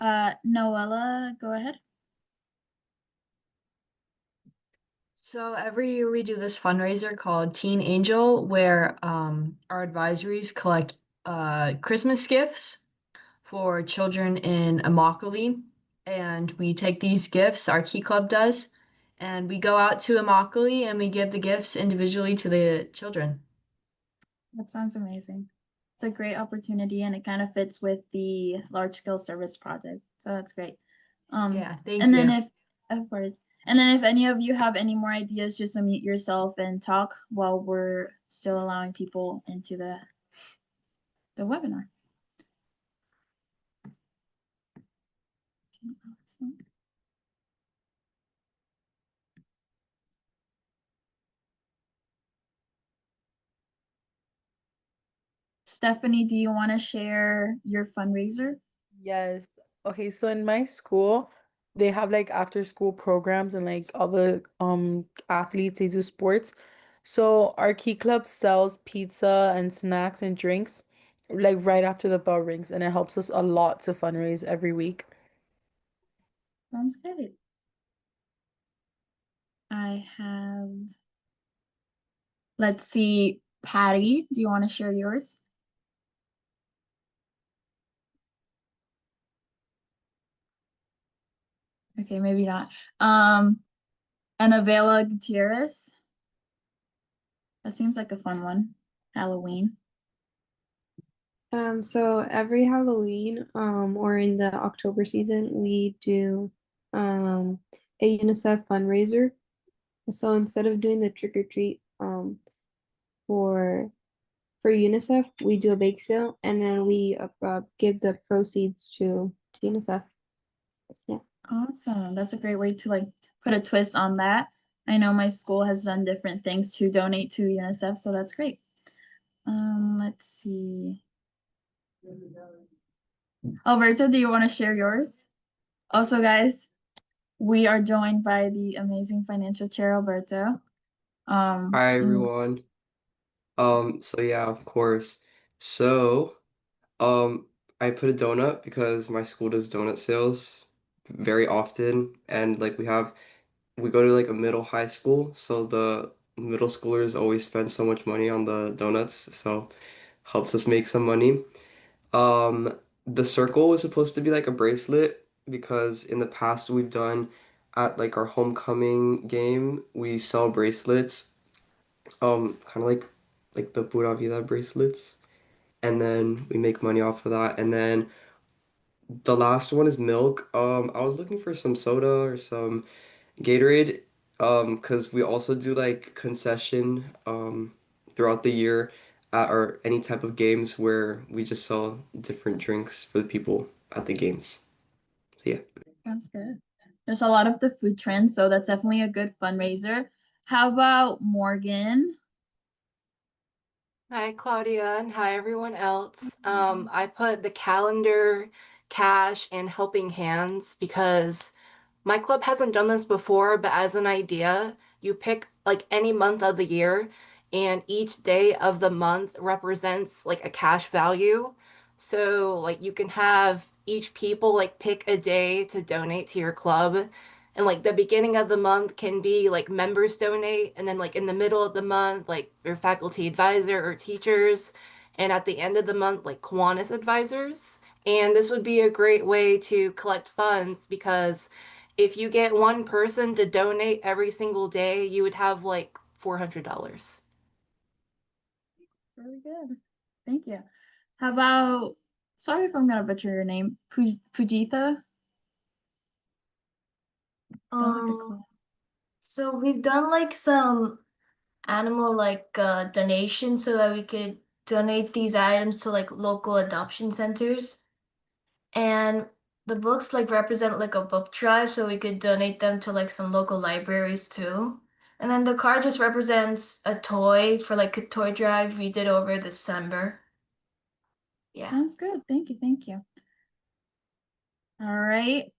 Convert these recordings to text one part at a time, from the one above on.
Noella, go ahead. So every year we do this fundraiser called Teen Angel, where our advisories collect Christmas gifts for children in Immokalee. And we take these gifts, our Key Club does, and we go out to Immokalee and we give the gifts individually to the children. That sounds amazing. It's a great opportunity and it kind of fits with the large scale service project. So that's great. Um, Yeah, thank and then you. if, of course, and then if any of you have any more ideas, just unmute yourself and talk while we're still allowing people into the webinar. Stephanie, do you want to share your fundraiser? Yes. Okay, so in my school, they have like after school programs and like all the athletes they do sports. So our Key Club sells pizza and snacks and drinks like right after the bell rings, and it helps us a lot to fundraise every week. Sounds great. I have, let's see, Patty, do you want to share yours? Okay, maybe not. Annabella Gutierrez. That seems like a fun one. Halloween. So every Halloween, or in the October season, we do a UNICEF fundraiser. So instead of doing the trick or treat for UNICEF, we do a bake sale and then we give the proceeds to UNICEF. Yeah. Awesome. That's a great way to like put a twist on that. I know my school has done different things to donate to UNICEF, so that's great. Let's see. Alberto, do you want to share yours? Also, guys, we are joined by the amazing financial chair, Alberto. Hi And everyone. So yeah, of course. So, I put a donut because my school does donut sales very often, and like we go to like a middle high school, so the middle schoolers always spend so much money on the donuts, so helps us make some money. The circle was supposed to be like a bracelet because in the past we've done at like our homecoming game, we sell bracelets, kind of like the Pura Vida bracelets, and then we make money off of that. And then the last one is milk. I was looking for some soda or some Gatorade, because we also do like concession throughout the year at or any type of games where we just sell different drinks for the people at the games. So yeah. sounds good. There's a lot of the food trends, so that's definitely a good fundraiser. How about Morgan? Hi, Claudia, and hi, everyone else. I put the calendar, cash, and helping hands because my club hasn't done this before, but as an idea, you pick like any month of the year, and each day of the month represents like a cash value. So, like, you can have each people like pick a day to donate to your club. And like the beginning of the month can be like members donate, and then like in the middle of the month, like your faculty advisor or teachers, and at the end of the month, like Kiwanis advisors. And this would be a great way to collect funds because if you get one person to donate every single day, you would have like $400. Really good. Thank you. How about, sorry if I'm gonna butcher your name, Pujitha? Sounds like a Um, cool. so we've done like some animal donations so that we could donate these items to like local adoption centers. And the books like represent like a book drive, so we could donate them to like some local libraries too. And then the card just represents a toy for like a toy drive we did over December. Yeah. Sounds good. Thank you. Thank you. All right.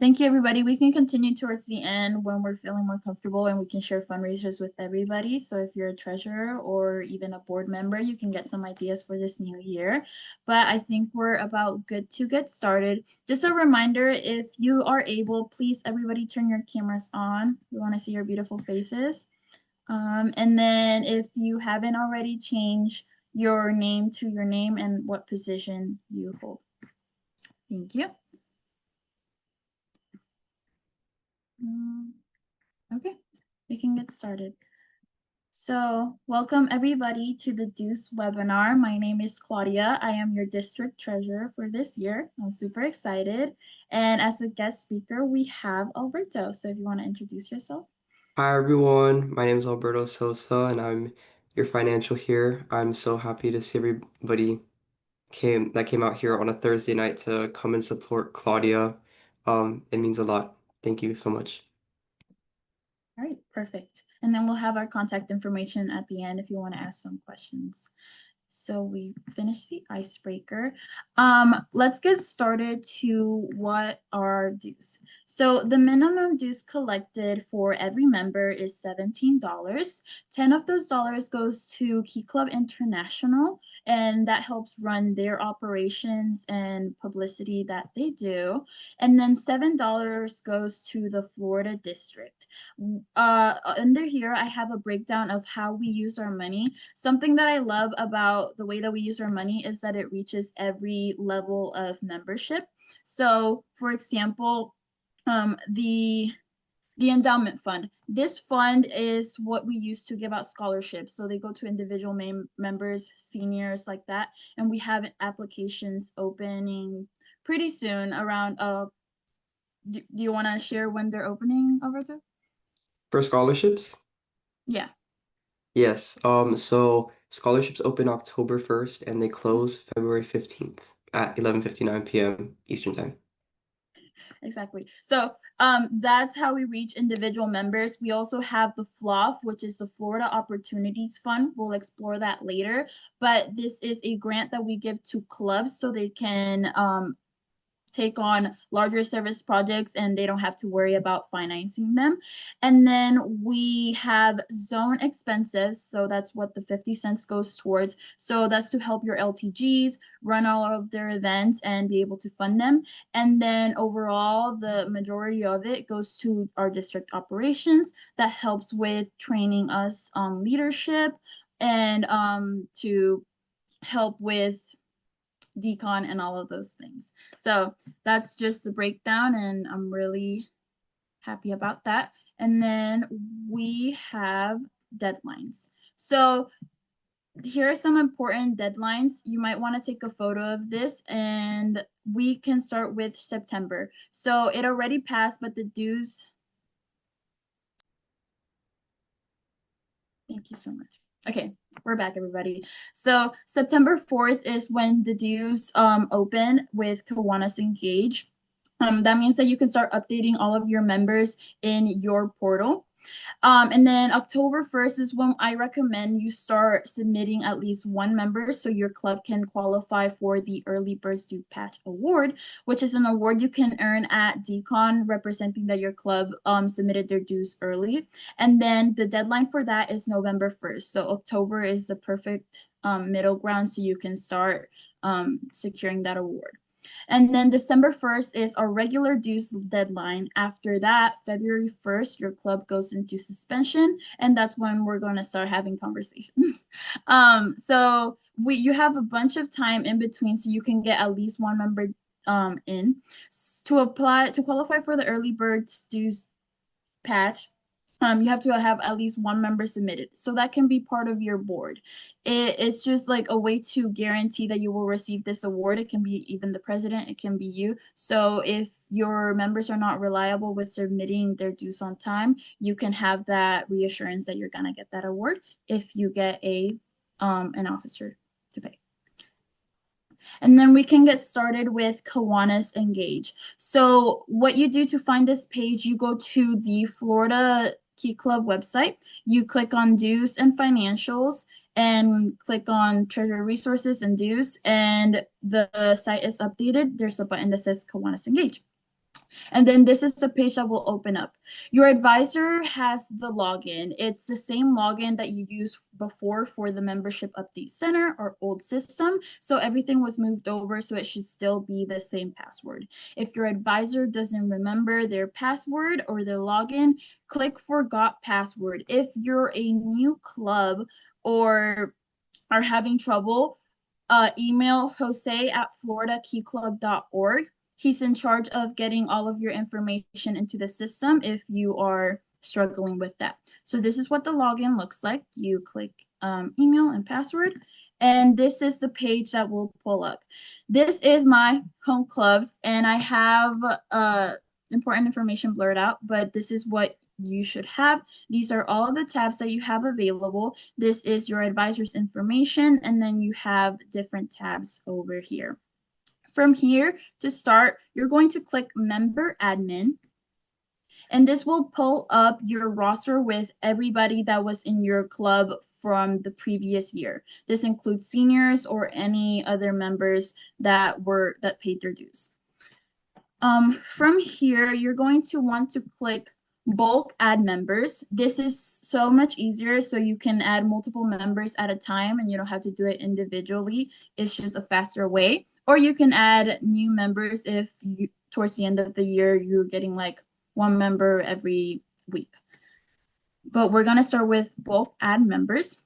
Thank you, everybody. We can continue towards the end when we're feeling more comfortable and we can share fundraisers with everybody. So if you're a treasurer or even a board member, you can get some ideas for this new year. But I think we're about good to get started. Just a reminder, if you are able, please everybody turn your cameras on. We want to see your beautiful faces. And then if you haven't already, change your name to your name and what position you hold. Thank you. Okay, we can get started. So welcome everybody to the DEUCE webinar. My name is Claudia. I am your district treasurer for this year. I'm super excited. And as a guest speaker, we have Alberto. So if you want to introduce yourself. Hi everyone, my name is Alberto Sosa and I'm your financial here. I'm so happy to see everybody came out here on a Thursday night to come and support Claudia. It means a lot. Thank you so much. All right, perfect. And then we'll have our contact information at the end if you want to ask some questions. So we finished the icebreaker. Let's get started to what are dues. So the minimum dues collected for every member is $17. 10 of those dollars goes to Key Club International, and that helps run their operations and publicity that they do. And then $7 goes to the Florida District. Under here, I have a breakdown of how we use our money. Something that I love about the way that we use our money is that it reaches every level of membership. So, for example, the endowment fund. This fund is what we use to give out scholarships. So they go to individual members, seniors like that. And we have applications opening pretty soon around, do you want to share when they're opening, Alberto? For scholarships? Yeah. Yes. So scholarships open October 1st and they close February 15th at 11:59 p.m. Eastern Time. Exactly. So that's how we reach individual members. We also have the FLOF, which is the Florida Opportunities Fund. We'll explore that later. But this is a grant that we give to clubs so they can take on larger service projects and they don't have to worry about financing them. And then we have zone expenses. So that's what the 50 cents goes towards. So that's to help your LTGs run all of their events and be able to fund them. And then overall, the majority of it goes to our district operations that helps with training us on leadership and to help with decon and all of those things. So that's just the breakdown and I'm really happy about that. And then we have deadlines. So here are some important deadlines. You might want to take a photo of this and we can start with September. So it already passed, but the dues. Thank you so much. Okay, we're back, everybody. So September 4th is when the dues open with Kiwanis Engage. That means that you can start updating all of your members in your portal. And then October 1st is when I recommend you start submitting at least one member so your club can qualify for the Early Birds Due Patch Award, which is an award you can earn at Decon representing that your club submitted their dues early. And then the deadline for that is November 1st. So October is the perfect middle ground so you can start securing that award. And then December 1st is our regular dues deadline. After that, February 1st, your club goes into suspension, and that's when we're going to start having conversations. So you have a bunch of time in between, so you can get at least one member in to qualify for the early birds dues patch. You have to have at least one member submitted. So that can be part of your board. It's just like a way to guarantee that you will receive this award. It can be even the president, it can be you. So if your members are not reliable with submitting their dues on time, you can have that reassurance that you're gonna get that award if you get an officer to pay. And then we can get started with Kiwanis Engage. So what you do to find this page, you go to the Florida Key Club website, you click on dues and financials and click on treasury resources and dues, and the site is updated. There's a button that says Kiwanis Engage. And then this is the page that will open up. Your advisor has the login. It's the same login that you used before for the membership update center or old system. So everything was moved over, so it should still be the same password. If your advisor doesn't remember their password or their login, click forgot password. If you're a new club or are having trouble, email Jose at floridakeyclub.org. He's in charge of getting all of your information into the system if you are struggling with that. So this is what the login looks like. You click email and password, and this is the page that will pull up. This is my home clubs, and I have important information blurred out, but this is what you should have. These are all of the tabs that you have available. This is your advisor's information, and then you have different tabs over here. From here to start, you're going to click Member Admin, and this will pull up your roster with everybody that was in your club from the previous year. This includes seniors or any other members that paid their dues. From here, you're going to want to click bulk add members. This is so much easier, so you can add multiple members at a time and you don't have to do it individually. It's just a faster way. Or you can add new members if you, towards the end of the year, you're getting like one member every week. But we're gonna start with bulk add members.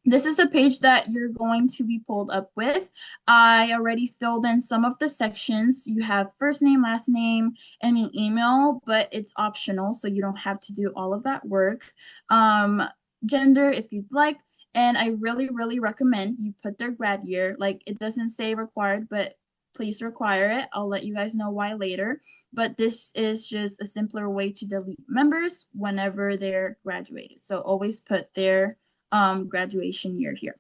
This is a page that you're going to be pulled up with. I already filled in some of the sections. You have first name, last name, any email, but it's optional, so you don't have to do all of that work. Gender, if you'd like, and I really, really recommend you put their grad year. Like, it doesn't say required, but please require it. I'll let you guys know why later. But this is just a simpler way to delete members whenever they're graduated. So always put their graduation year here.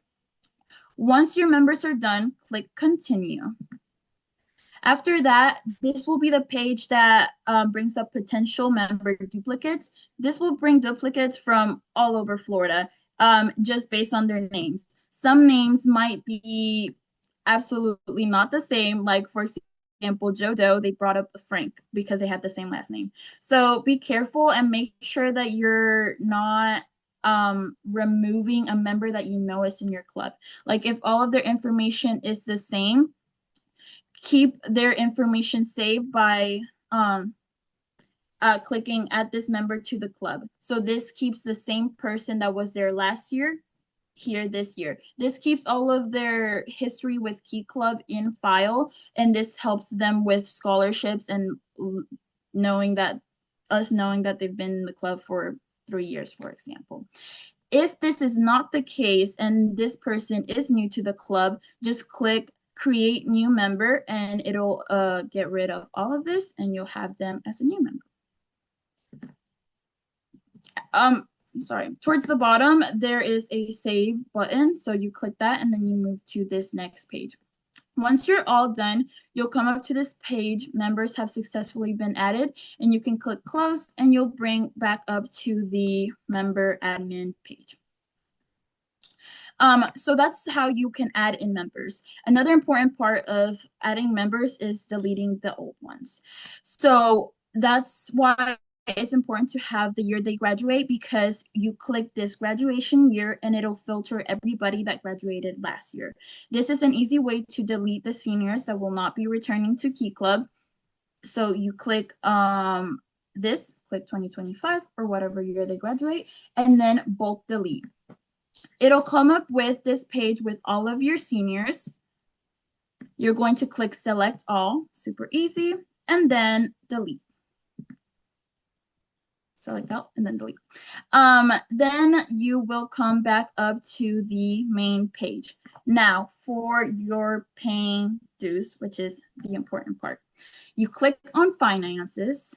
Once your members are done, click continue. After that, this will be the page that brings up potential member duplicates. This will bring duplicates from all over Florida, just based on their names. Some names might be absolutely not the same, like for example, Joe Doe, they brought up Frank because they had the same last name. So be careful and make sure that you're not removing a member that you know is in your club. Like if all of their information is the same, keep their information saved by clicking add this member to the club. So this keeps the same person that was there last year here this year. This keeps all of their history with Key Club in file, and this helps them with scholarships and knowing that they've been in the club for 3 years, for example. If this is not the case and this person is new to the club, just click create new member and it'll get rid of all of this and you'll have them as a new member. Sorry, towards the bottom, there is a save button. So you click that and then you move to this next page. Once you're all done, you'll come up to this page, members have successfully been added, and you can click close and you'll bring back up to the member admin page. So that's how you can add in members. Another important part of adding members is deleting the old ones. So that's why it's important to have the year they graduate, because you click this graduation year and it'll filter everybody that graduated last year. This is an easy way to delete the seniors that will not be returning to Key Club. So you click this, click 2025 or whatever year they graduate, and then bulk delete. It'll come up with this page with all of your seniors. You're going to click select all, super easy, and then delete. Select out and then delete. Then you will come back up to the main page. Now for your paying dues, which is the important part. You click on finances.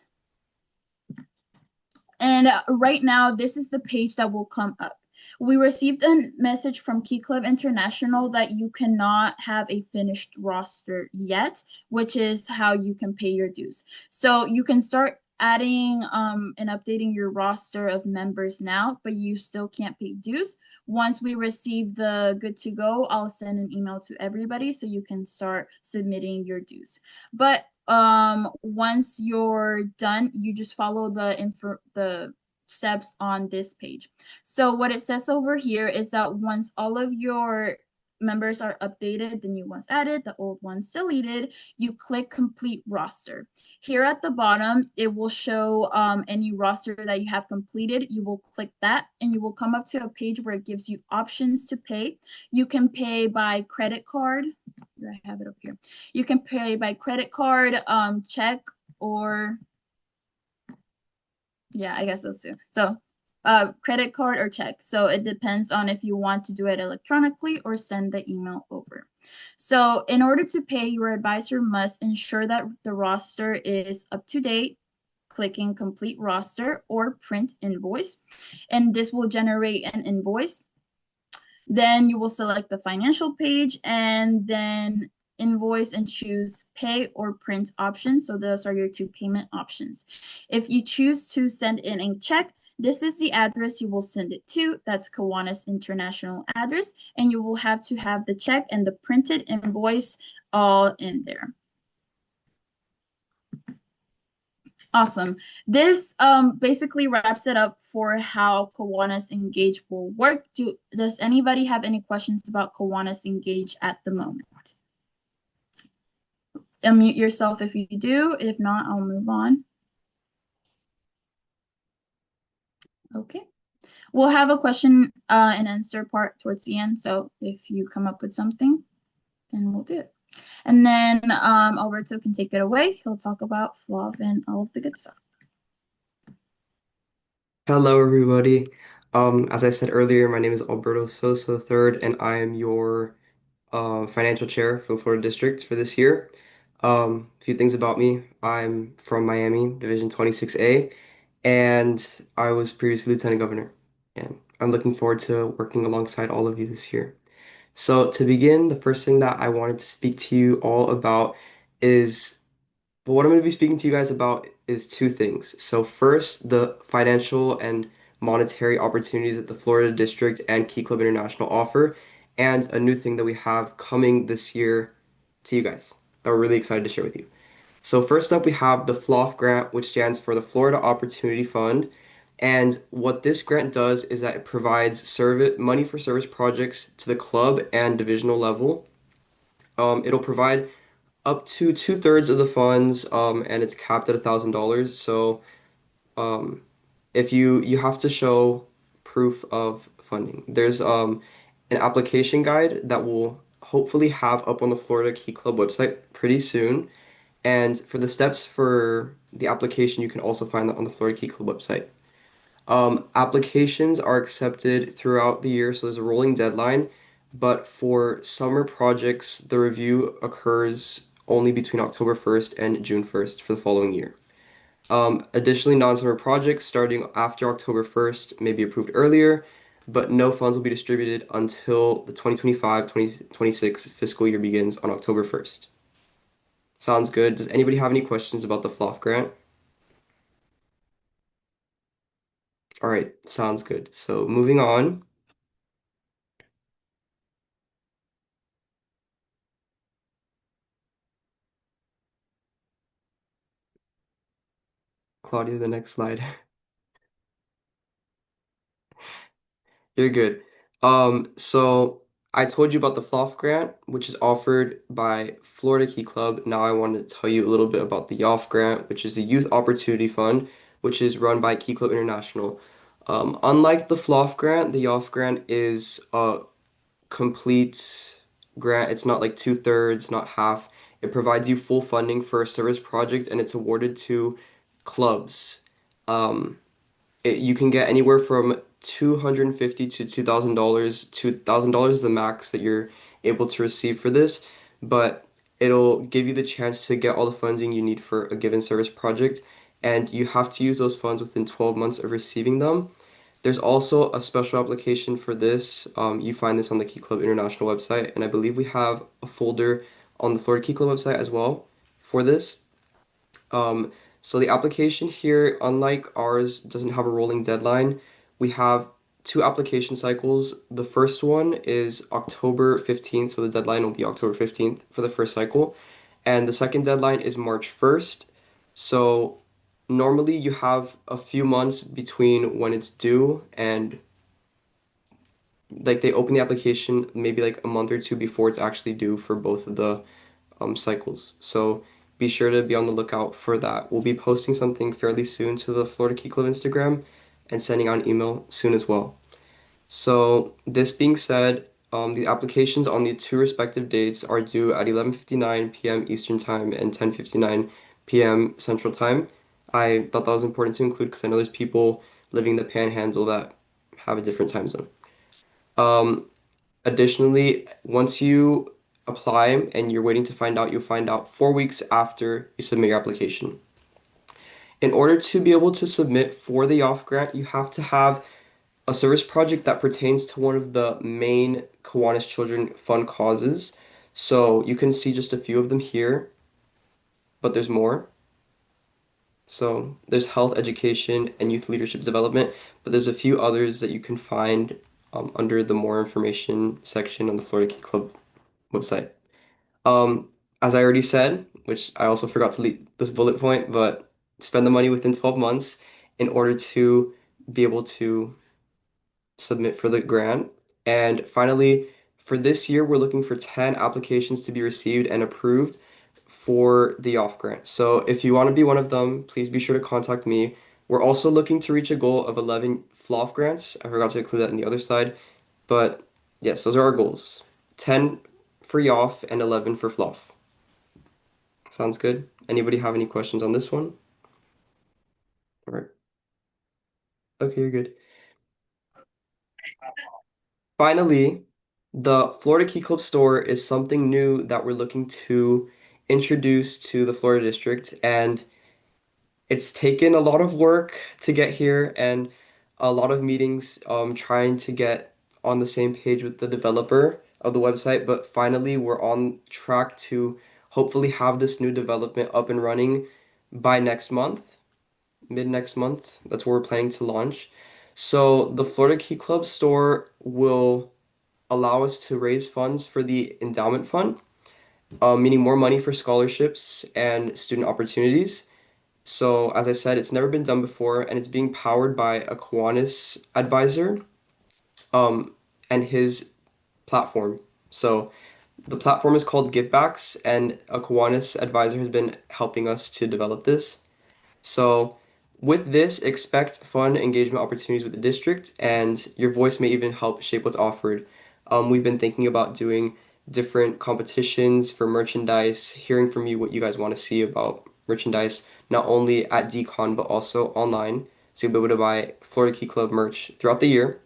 And right now, this is the page that will come up. We received a message from Key Club International that you cannot have a finished roster yet, which is how you can pay your dues. So you can start adding and updating your roster of members now, but you still can't pay dues. Once we receive the good to go, I'll send an email to everybody so you can start submitting your dues. But once you're done, you just follow the steps on this page. So what it says over here is that once all of your members are updated, the new ones added, the old ones deleted, you click complete roster. Here at the bottom, it will show any roster that you have completed. You will click that and you will come up to a page where it gives you options to pay. You can pay by credit card. I have it up here. You can pay by credit card, check, or yeah, I guess those two. So credit card or check. So it depends on if you want to do it electronically or send the email over. So in order to pay, your advisor must ensure that the roster is up to date, clicking complete roster or print invoice. And this will generate an invoice. Then you will select the financial page and then invoice and choose pay or print option. So those are your two payment options. If you choose to send in a check, this is the address you will send it to. That's Kiwanis International address. And you will have to have the check and the printed invoice all in there. Awesome. This basically wraps it up for how Kiwanis Engage will work. Does anybody have any questions about Kiwanis Engage at the moment? Unmute yourself if you do. If not, I'll move on. Okay. We'll have a question and answer part towards the end. So if you come up with something, then we'll do it. And then Alberto can take it away. He'll talk about FLOV and all of the good stuff. Hello, everybody. As I said earlier, my name is Alberto Sosa III, and I am your financial chair for the Florida District for this year. A few things about me. I'm from Miami, Division 26A, and I was previously Lieutenant Governor. And I'm looking forward to working alongside all of you this year. So to begin, the first thing that I wanted to speak to you all about is what I'm going to be speaking to you guys about is two things. So first, the financial and monetary opportunities that the Florida District and Key Club International offer, and a new thing that we have coming this year to you guys that we're really excited to share with you. So first up, we have the FLOF grant, which stands for the Florida Opportunity Fund. And what this grant does is that it provides money for service projects to the club and divisional level. It'll provide up to 2/3 of the funds, and it's capped at $1,000. So, um, if you have to show proof of funding, there's an application guide that will hopefully have up on the Florida Key Club website pretty soon. And for the steps for the application, you can also find that on the Florida Key Club website. Applications are accepted throughout the year, so there's a rolling deadline. But for summer projects, the review occurs only between October 1st and June 1st for the following year. Additionally, non-summer projects starting after October 1st may be approved earlier, but no funds will be distributed until the 2025-2026 fiscal year begins on October 1st. Sounds good. Does anybody have any questions about the FLOF grant? All right, sounds good. So moving on. Claudia, the next slide. You're good. So I told you about the FLOF grant, which is offered by Florida Key Club. Now I want to tell you a little bit about the YOF grant, which is the Youth Opportunity Fund, which is run by Key Club International. Unlike the FLOF grant, the YOF grant is a complete grant. It's not like 2/3, not half. It provides you full funding for a service project, and it's awarded to clubs. Um, you can get anywhere from $250 to $2,000. $2,000 is the max that you're able to receive for this, but it'll give you the chance to get all the funding you need for a given service project, and you have to use those funds within 12 months of receiving them. There's also a special application for this. You find this on the Key Club International website, and I believe we have a folder on the Florida Key Club website as well for this. Um, so the application here, unlike ours, doesn't have a rolling deadline. We have two application cycles. The first one is October 15th, so the deadline will be October 15th for the first cycle. and the second deadline is March 1st. So normally you have a few months between when it's due and like they open the application maybe like a month or two before it's actually due for both of the cycles. So be sure to be on the lookout for that. We'll be posting something fairly soon to the Florida Key Club Instagram and sending out an email soon as well. So this being said, the applications on the two respective dates are due at 11:59 p.m. Eastern Time and 10:59 p.m. Central Time. I thought that was important to include because I know there's people living in the Panhandle that have a different time zone. Um, Additionally, once you apply and you're waiting to find out, you'll find out 4 weeks after you submit your application. In order to be able to submit for the off grant, you have to have a service project that pertains to one of the main Kiwanis Children Fund causes. So you can see just a few of them here, but there's more. So there's health education and youth leadership development, but there's a few others that you can find under the more information section on the Florida Key Club website. Um, as I already said, which I also forgot to leave this bullet point, but spend the money within 12 months in order to be able to submit for the grant. And finally, for this year, we're looking for 10 applications to be received and approved for the off grant. So if you want to be one of them, please be sure to contact me. We're also looking to reach a goal of 11 FLOF grants. I forgot to include that in the other side, but yes, those are our goals. 10 for YOF and 11 for FLOF. Sounds good? Anybody have any questions on this one? All right. Okay, you're good. Finally, the Florida Key Club store is something new that we're looking to introduce to the Florida district, and it's taken a lot of work to get here and a lot of meetings trying to get on the same page with the developer of the website, but finally we're on track to hopefully have this new development up and running by next month, mid next month. That's where we're planning to launch. So the Florida Key Club store will allow us to raise funds for the endowment fund, meaning more money for scholarships and student opportunities. So, as I said, it's never been done before, and it's being powered by a Kiwanis advisor, um, and his platform. So, the platform is called Givebacks, and a Kiwanis advisor has been helping us to develop this. So, with this, expect fun engagement opportunities with the district, and your voice may even help shape what's offered. We've been thinking about doing different competitions for merchandise, hearing from you what you guys want to see about merchandise, not only at DCon, but also online. So you'll be able to buy Florida Key Club merch throughout the year.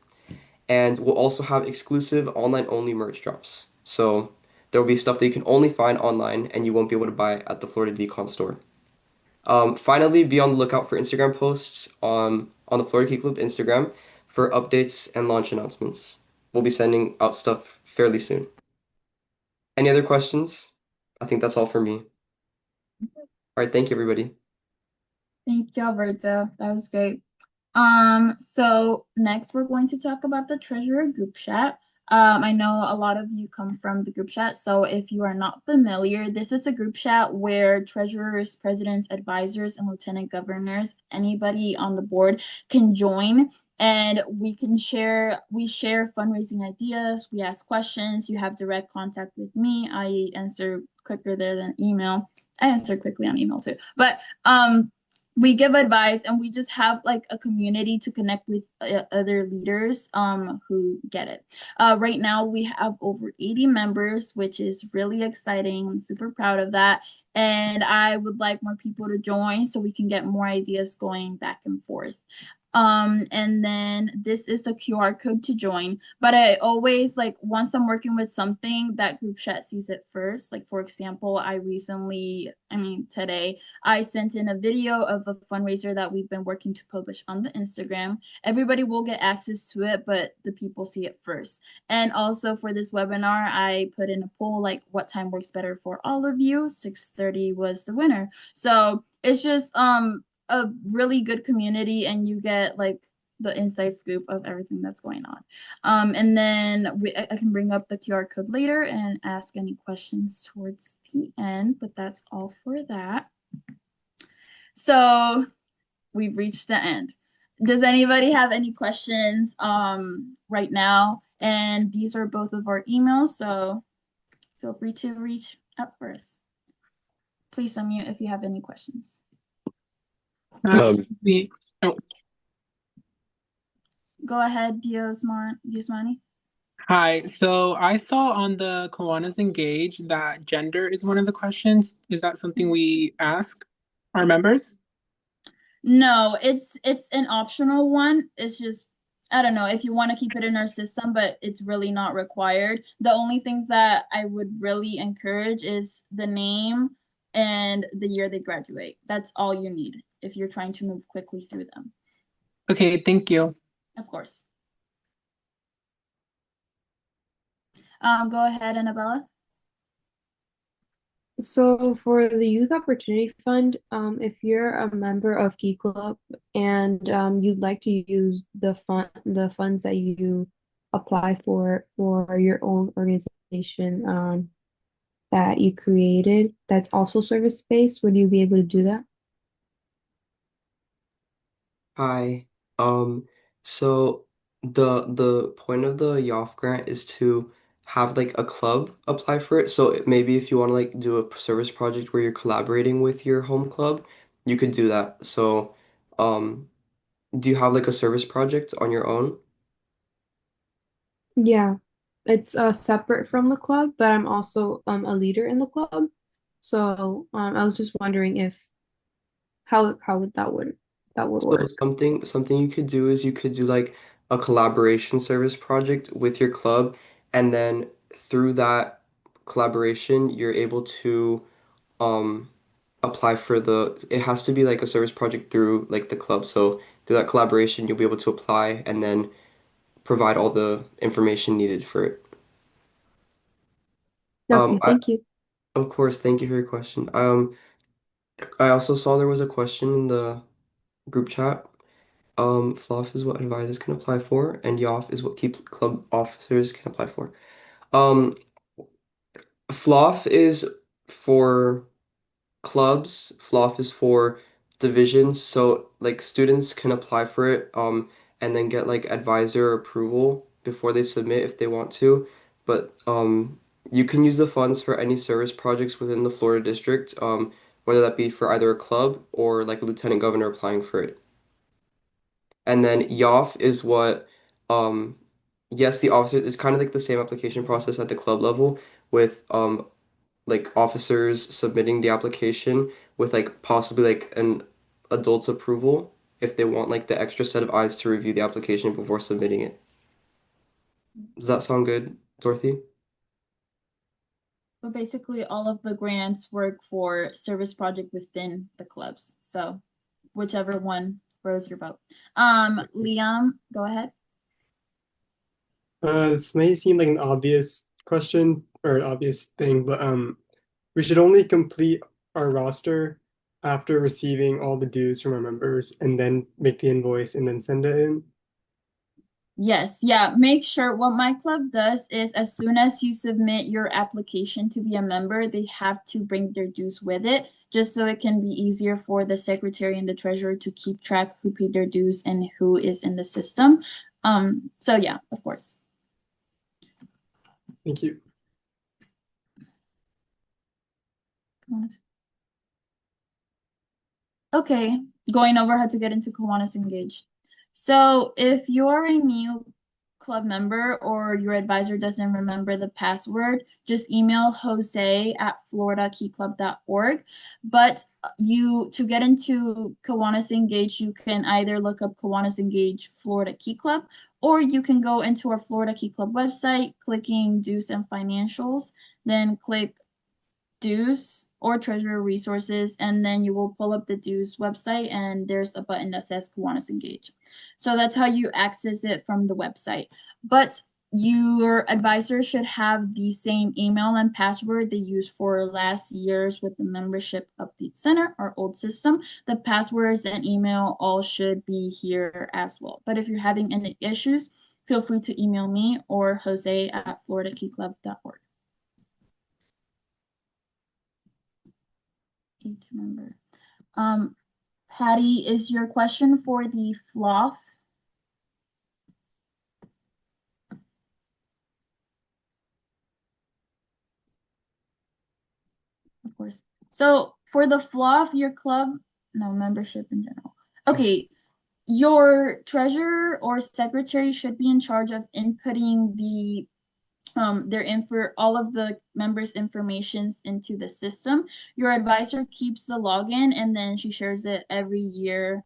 And we'll also have exclusive online only merch drops. So there will be stuff that you can only find online and you won't be able to buy at the Florida DCon store. Finally, be on the lookout for Instagram posts on the Florida Key Club Instagram for updates and launch announcements. We'll be sending out stuff fairly soon. Any other questions? I think that's all for me. All right, thank you, everybody. Thank you, Alberto. That was great. So next we're going to talk about the treasurer group chat. I know a lot of you come from the group chat, so if you are not familiar, this is a group chat where treasurers, presidents, advisors, and lieutenant governors, anybody on the board can join, and we share fundraising ideas, we ask questions, you have direct contact with me. I answer quicker there than email. I answer quickly on email too, but we give advice and we just have like a community to connect with other leaders who get it. Right now we have over 80 members, which is really exciting. I'm super proud of that. And I would like more people to join so we can get more ideas going back and forth. And then this is a QR code to join, but I always like once I'm working with something, that group chat sees it first. Like for example, today I sent in a video of a fundraiser that we've been working to publish on the Instagram. Everybody will get access to it, but the people see it first. And also for this webinar, I put in a poll like what time works better for all of you. 6:30 was the winner. So it's just a really good community, and you get like the inside scoop of everything that's going on. And then I can bring up the QR code later and ask any questions towards the end, but that's all for that. So we've reached the end. Does anybody have any questions right now? And these are both of our emails, so feel free to reach out for us. Please unmute if you have any questions. Oh, Go ahead, Diosmani. hi. So I saw on the Kiwanis Engage that gender is one of the questions. Is that something we ask our members? No, it's an optional one. It's just, I don't know if you want to keep it in our system, but it's really not required. The only things that I would really encourage is the name and the year they graduate. That's all you need if you're trying to move quickly through them. Okay, thank you. Of course. Go ahead, Annabella. So for the Youth Opportunity Fund, if you're a member of Key Club and you'd like to use the funds that you apply for your own organization that you created that's also service-based, would you be able to do that? Hi. So the point of the YOF grant is to have like a club apply for it. So maybe if you want to like do a service project where you're collaborating with your home club, you could do that. So, um, do you have like a service project on your own? Yeah, it's separate from the club, but I'm also a leader in the club. So I was just wondering if how would that would So work. something you could do is you could do like a collaboration service project with your club, and then through that collaboration, you're able to um apply for it has to be like a service project through like the club. So through that collaboration, you'll be able to apply and then provide all the information needed for it. Okay, I, thank you. of course, thank you for your question. I also saw there was a question in the group chat. FLOF is what advisors can apply for, and YOF is what Keep Club officers can apply for. Um, FLOF is for clubs, FLOF is for divisions, so like students can apply for it, and then get like advisor approval before they submit if they want to. But you can use the funds for any service projects within the Florida district, whether that be for either a club or like a lieutenant governor applying for it. And then YOF is what, yes, the officer is kind of like the same application process at the club level with like officers submitting the application with like possibly like an adult's approval if they want like the extra set of eyes to review the application before submitting it. Does that sound good, Dorothy? But basically, all of the grants work for service project within the clubs. So whichever one rose your boat. Liam, go ahead. This may seem like an obvious question or an obvious thing, but we should only complete our roster after receiving all the dues from our members and then make the invoice and then send it in. Yes, yeah. Make sure what my club does is as soon as you submit your application to be a member, they have to bring their dues with it, just so it can be easier for the secretary and the treasurer to keep track who paid their dues and who is in the system. So yeah, of course. Thank you. Okay, going over how to get into Kiwanis Engage. So if you're a new club member or your advisor doesn't remember the password, just email jose@floridakeyclub.org. But to get into Kiwanis Engage, you can either look up Kiwanis Engage Florida Key Club, or you can go into our Florida Key Club website, clicking dues and financials, then click dues or treasurer resources, and then you will pull up the dues website and there's a button that says Kiwanis Engage. So that's how you access it from the website. But your advisor should have the same email and password they used for last year's with the membership update center, our old system. The passwords and email all should be here as well. But if you're having any issues, feel free to email me or Jose at floridakeyclub.org. Each member. Patty, is your question for the FLOF? Of course. So for the FLOF, your club, no membership in general. Okay, your treasurer or secretary should be in charge of inputting the their info, all of the members' informations into the system. Your advisor keeps the login and then she shares it every year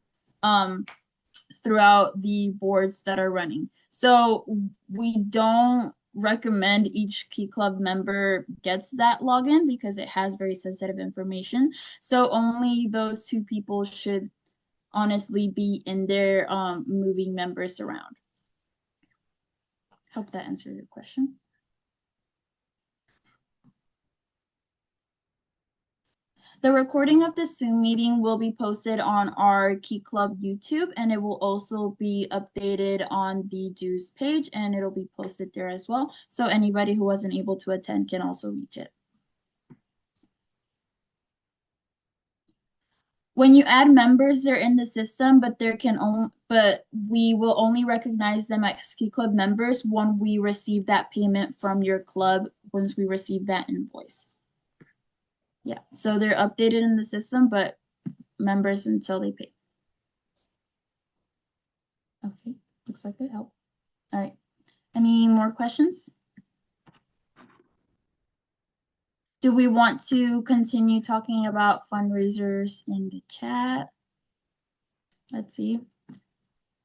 throughout the boards that are running. So we don't recommend each Key Club member gets that login because it has very sensitive information. So only those two people should honestly be in there moving members around. Hope that answered your question. The recording of the Zoom meeting will be posted on our Key Club YouTube, and it will also be updated on the dues page, and it'll be posted there as well. So anybody who wasn't able to attend can also reach it. When you add members, they're in the system, but we will only recognize them as Key Club members when we receive that payment from your club, once we receive that invoice. Yeah, so they're updated in the system, but members until they pay. Okay, looks like it helped. All right, any more questions? Do we want to continue talking about fundraisers in the chat? Let's see.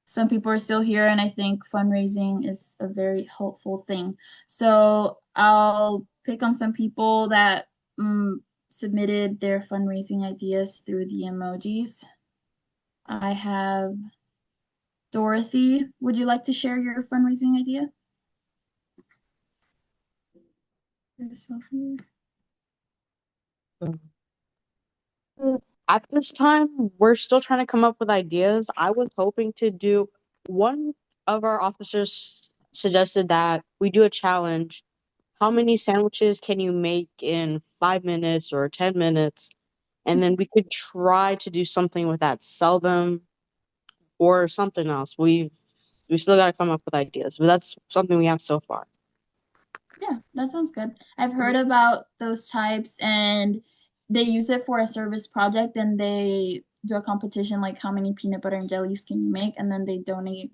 Some people are still here, and I think fundraising is a very helpful thing. So I'll pick on some people that submitted their fundraising ideas through the emojis. I have Dorothy. Would you like to share your fundraising idea? At this time, we're still trying to come up with ideas. I was hoping to do, one of our officers suggested that we do a challenge. How many sandwiches can you make in 5 minutes or 10 minutes? And then we could try to do something with that, sell them or something else. We still got to come up with ideas, but that's something we have so far. Yeah, that sounds good. I've heard about those types, and they use it for a service project, and they do a competition like how many peanut butter and jellies can you make, and then they donate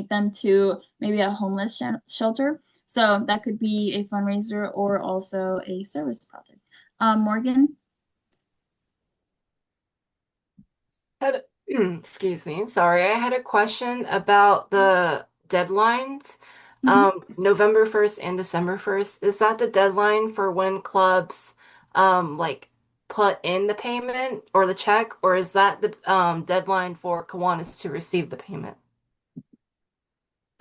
them to maybe a homeless shelter. So that could be a fundraiser or also a service project. Morgan? Excuse me. Sorry, I had a question about the deadlines. November 1st and December 1st. Is that the deadline for when clubs like put in the payment or the check, or is that the deadline for Kiwanis to receive the payment?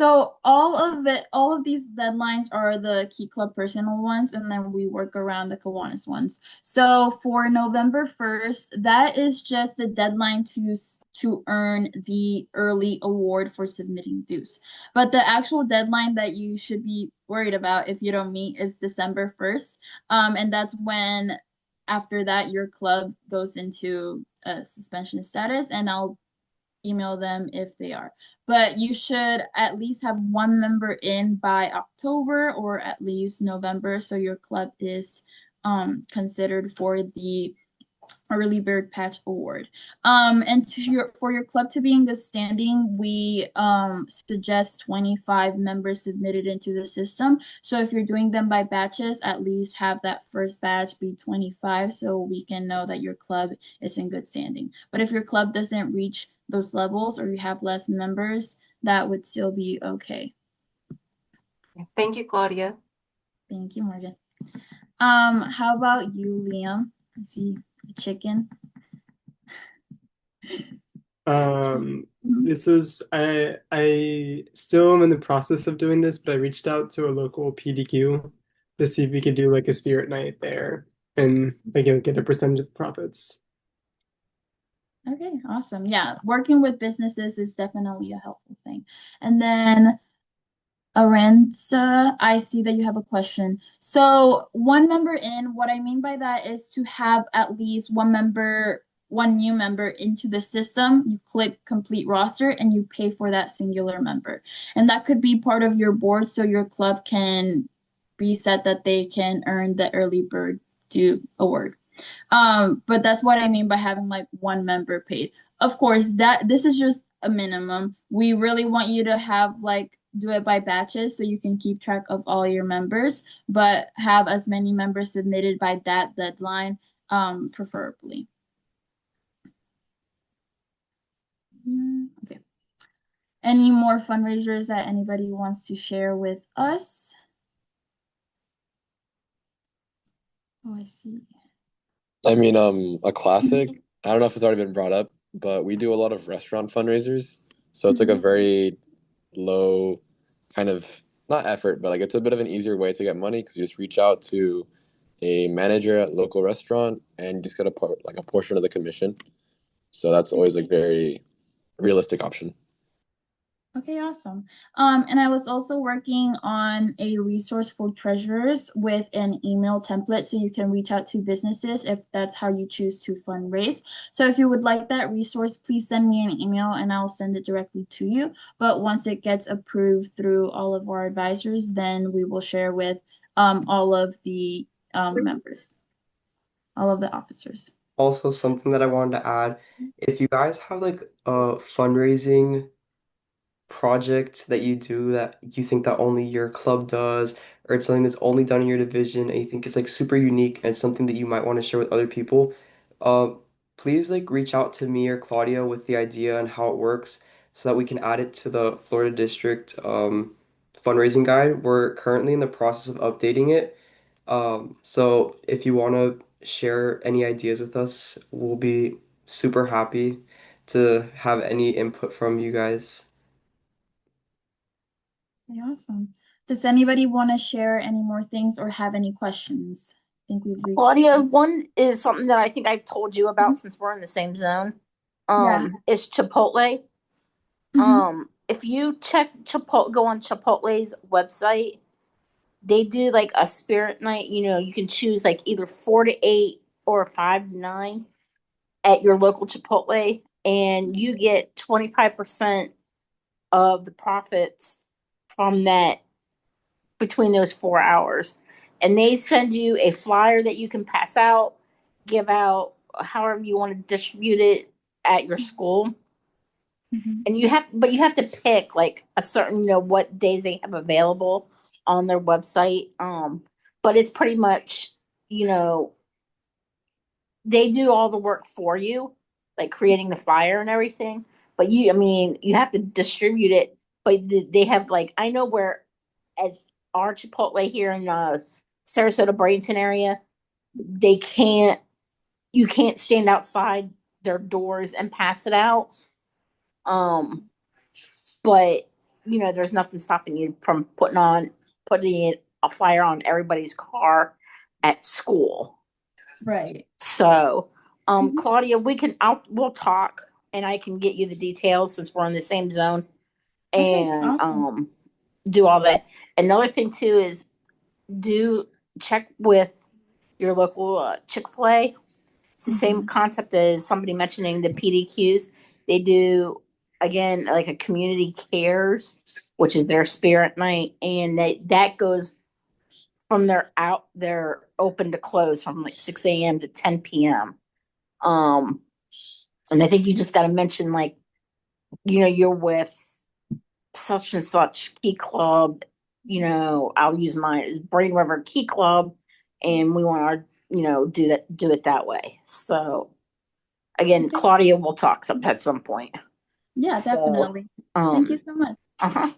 So all of these deadlines are the Key Club personal ones, and then we work around the Kiwanis ones. So for November 1st, that is just the deadline to earn the early award for submitting dues. But the actual deadline that you should be worried about if you don't meet is December 1st. And that's when after that your club goes into a suspension status, and I'll email them if they are. But you should at least have one member in by October or at least November, so your club is considered for the early bird patch award. And for your club to be in good standing, we suggest 25 members submitted into the system. So if you're doing them by batches, at least have that first batch be 25 so we can know that your club is in good standing. But if your club doesn't reach those levels or you have less members, that would still be okay. Thank you, Claudia. Thank you, Morgan. How about you, Liam? I see a chicken. This was I still am in the process of doing this, but I reached out to a local PDQ to see if we could do like a spirit night there and like get a percentage of the profits. Okay, awesome. Yeah, working with businesses is definitely a helpful thing. And then Aranza, I see that you have a question. So one member in, what I mean by that is to have at least one new member into the system. You click complete roster and you pay for that singular member. And that could be part of your board so your club can be set that they can earn the early bird due award. But that's what I mean by having like one member paid. Of course, this is just a minimum. We really want you to have like do it by batches so you can keep track of all your members, but have as many members submitted by that deadline, preferably. Okay. Any more fundraisers that anybody wants to share with us? Oh, I see. I mean, a classic, I don't know if it's already been brought up, but we do a lot of restaurant fundraisers. So it's like a very low kind of, not effort, but like it's a bit of an easier way to get money because you just reach out to a manager at local restaurant and you just get a portion of the commission. So that's always like very realistic option. Okay, awesome. And I was also working on a resource for treasurers with an email template so you can reach out to businesses if that's how you choose to fundraise. So if you would like that resource, please send me an email and I'll send it directly to you. But once it gets approved through all of our advisors, then we will share with all of the members, all of the officers. Also, something that I wanted to add, if you guys have like a fundraising project that you do that you think that only your club does, or it's something that's only done in your division and you think it's like super unique and something that you might want to share with other people, uh, please like reach out to me or Claudia with the idea and how it works so that we can add it to the Florida District fundraising guide. We're currently in the process of updating it. So if you want to share any ideas with us, we'll be super happy to have any input from you guys. Okay, awesome. Does anybody want to share any more things or have any questions? I think we've reached. Claudia, one is something that I think I told you about since we're in the same zone. Is Chipotle. If you check go on Chipotle's website, they do like a spirit night. You know, you can choose like either 4 to 8 or 5 to 9 at your local Chipotle, and you get 25% of the profits from that between those 4 hours. And they send you a flyer that you can pass out, give out, however you want to distribute it at your school. And you have to pick like a certain, what days they have available on their website. But it's pretty much, they do all the work for you, like creating the flyer and everything. But you have to distribute it. But they have like, I know where at our Chipotle here in Sarasota, Bradenton area, you can't stand outside their doors and pass it out. But there's nothing stopping you from putting a flyer on everybody's car at school. Right. So, Claudia, we'll talk and I can get you the details since we're in the same zone and do all that. Another thing too is check with your local Chick-fil-A. It's the same concept as somebody mentioning the PDQs. They do, again, like a community cares, which is their spirit night. And that goes from they're open to close from like 6 a.m. to 10 p.m. And I think you just got to mention like, you're with such and such key club, I'll use my Brain River Key Club, and we want our, do it that way. So again, Claudia will talk at some point. Yeah, definitely. Thank you so much. Uh-huh.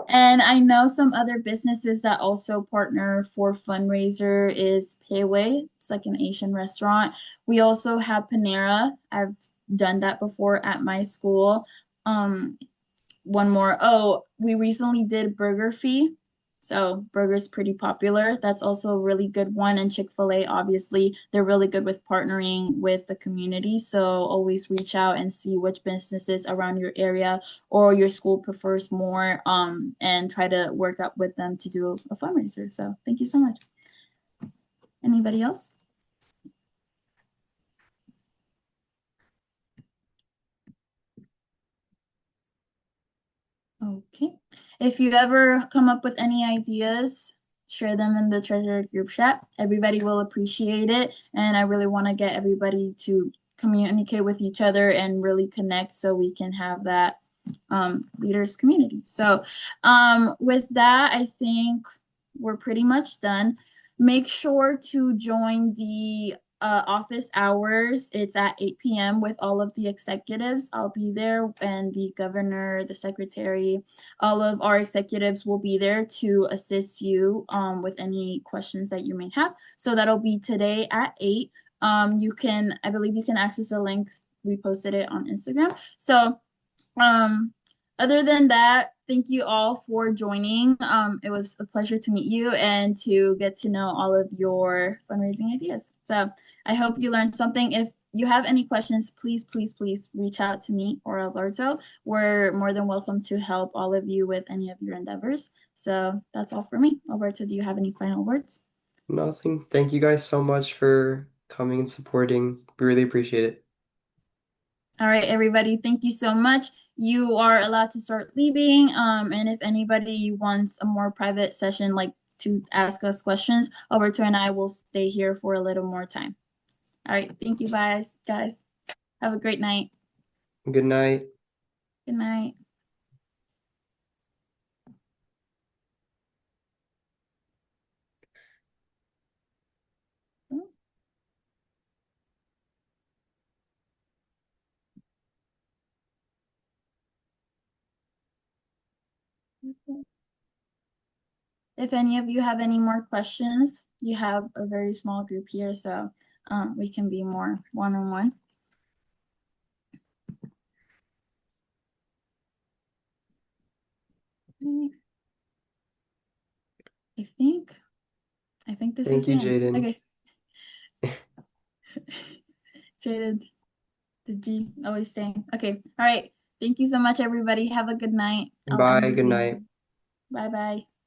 And I know some other businesses that also partner for fundraiser is Payway. It's like an Asian restaurant. We also have Panera. I've done that before at my school. one more. Oh, we recently did Burger Fee. So burger's pretty popular. That's also a really good one. And Chick-fil-A, obviously, they're really good with partnering with the community. So always reach out and see which businesses around your area or your school prefers more, and try to work up with them to do a fundraiser. So thank you so much. Anybody else? Okay. If you ever come up with any ideas, share them in the treasure group chat. Everybody will appreciate it. And I really want to get everybody to communicate with each other and really connect so we can have that leaders community. So with that, I think we're pretty much done. Make sure to join the office hours. It's at 8 p.m. with all of the executives. I'll be there, and the governor, the secretary, all of our executives will be there to assist you with any questions that you may have. So that'll be today at 8. I believe you can access the link. We posted it on Instagram. So other than that, thank you all for joining. It was a pleasure to meet you and to get to know all of your fundraising ideas. So I hope you learned something. If you have any questions, please, please, please reach out to me or Alberto. We're more than welcome to help all of you with any of your endeavors. So that's all for me. Alberto, do you have any final words? Nothing. Thank you guys so much for coming and supporting. We really appreciate it. All right, everybody, thank you so much. You are allowed to start leaving. And if anybody wants a more private session, like to ask us questions, Alberto and I will stay here for a little more time. All right, thank you, guys. Have a great night. Good night. Good night. If any of you have any more questions, you have a very small group here, so we can be more one-on-one. I think this Thank is you, the end. Jaden. Okay. Jaden, did you always stay? Okay. All right. Thank you so much, everybody. Have a good night. I'll end Bye. the Good Zoom. night. Bye-bye.